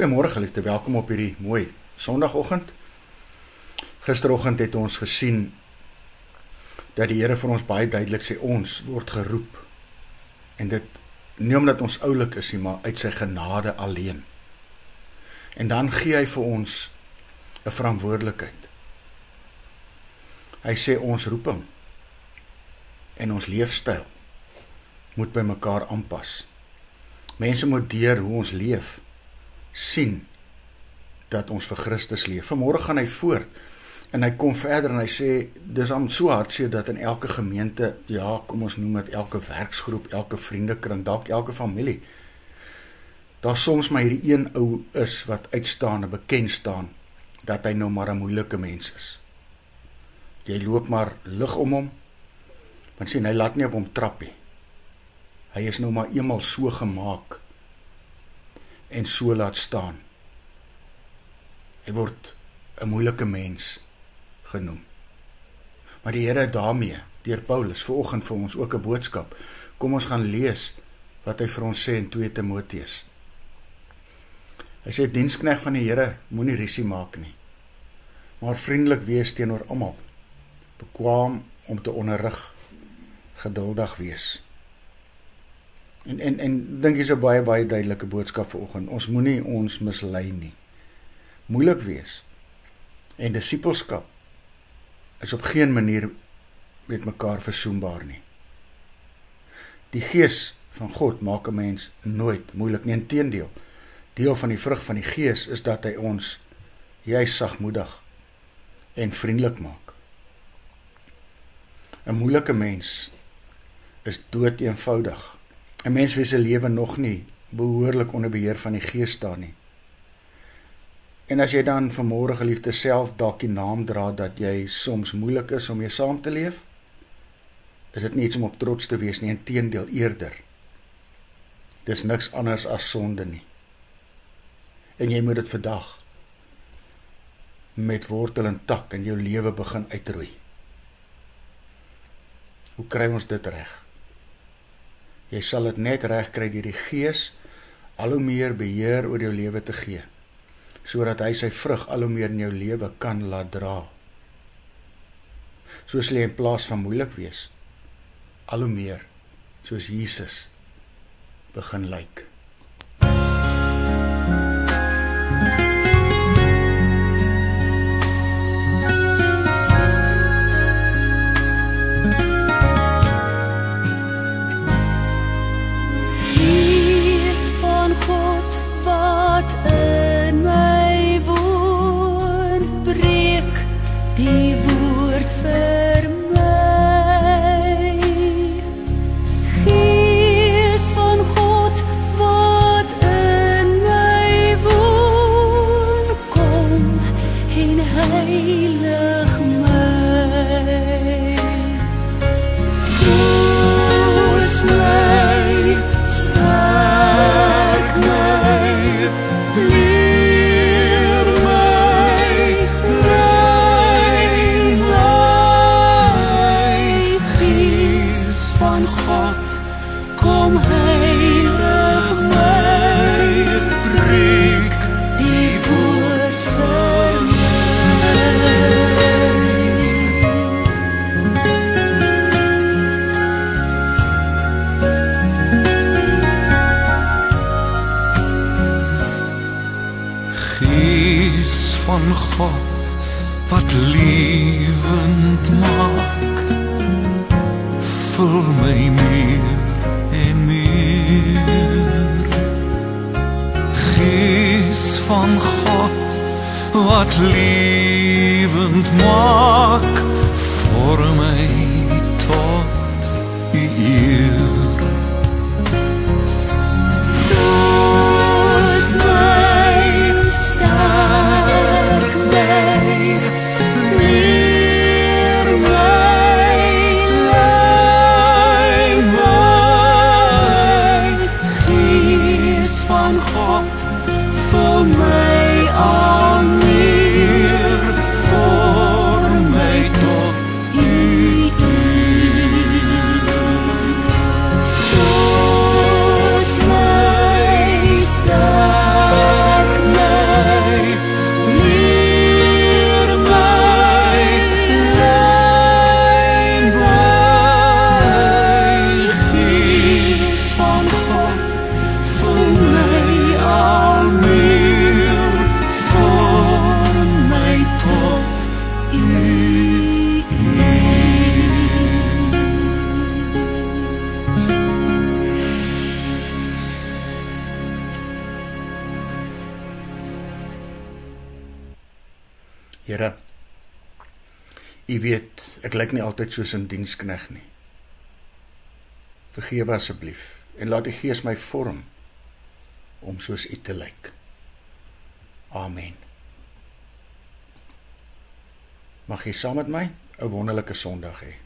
Goeiemôre geliefde, welkom op hierdie mooi Sondagoggend. Gisteroggend het ons gesien dat die Here vir ons baie duidelik sê, ons word geroep. En dit nie omdat ons oulik is nie, maar uit sy genade alleen. En dan gee hy vir ons 'n verantwoordelikheid. Hy sê ons roeping en ons leefstyl moet by mekaar aanpas. Mense moet deur hoe ons leef sien dat ons vir Christus leef. Vanmôre gaan hy voort en hy kom verder en hy sê, dis aan so hartseer dat in elke gemeente, ja, kom ons noem dit elke werksgroep, elke vriendekring, dalk elke familie, daar soms maar hierdie een ou is wat uitstaan en bekend staan, dat hy nou maar 'n moeilike mens is. Jy loop maar lig om hom, want sien, hy laat nie op hom trap nie. Hy is nou maar eenmal so gemaak en so laat staan. Hy word 'n moeilike mens genoem. Maar die Here daarmee, deur Paulus, vanoggend vir ons ook 'n boodskap. Kom ons gaan lees wat hy vir ons sê in 2 Timoteus. Hy sê, diensknegt van die Here, moenie rusie maak nie, maar vriendelik wees teenoor almal, bekwaam om te onderrig, geduldig wees. En dink is 'n baie duidelike boodskap vanoggend. Ons moenie ons mislei nie. Moeilik wees en disippelskap is op geen manier met mekaar versoenbaar nie. Die Gees van God maak 'n mens nooit moeilik nie, inteendeel. Deel van die vrug van die Gees is dat hy ons juis sagmoedig en vriendelik maak. 'n moeilike mens is dood eenvoudig. 'n mens wie se lewe nog nie behoorlik onder beheer van die Gees staan nie. En as jy dan vanmôre geliefde self dalk die naam dra dat jy soms moeilik is om mee saam te leef, is dit nie iets om op trots te wees nie, inteendeel eerder. Dis niks anders as sonde nie. En jy moet dit vandag met wortel en tak in jou lewe begin uitroei. Hoe kry ons dit reg? Jy sal dit net reg kry deur die Gees al hoe meer beheer oor jou lewe te gee, sodat hy sy vrug al hoe meer in jou lewe kan laat dra. So sal jy in plaas van moeilik wees, al hoe meer soos Jesus begin lyk. Van God wat lewend maak, vul my meer en meer. Gees van God wat lewend maak, vorm my tot die eer. Al meer voor my tot u. U weet, ek lyk nie altyd soos 'n diensknegt nie. Vergewe asseblief en laat die Gees my vorm om soos U te lyk. Amen. Mag jy saam met my 'n wonderlike Sondag hê.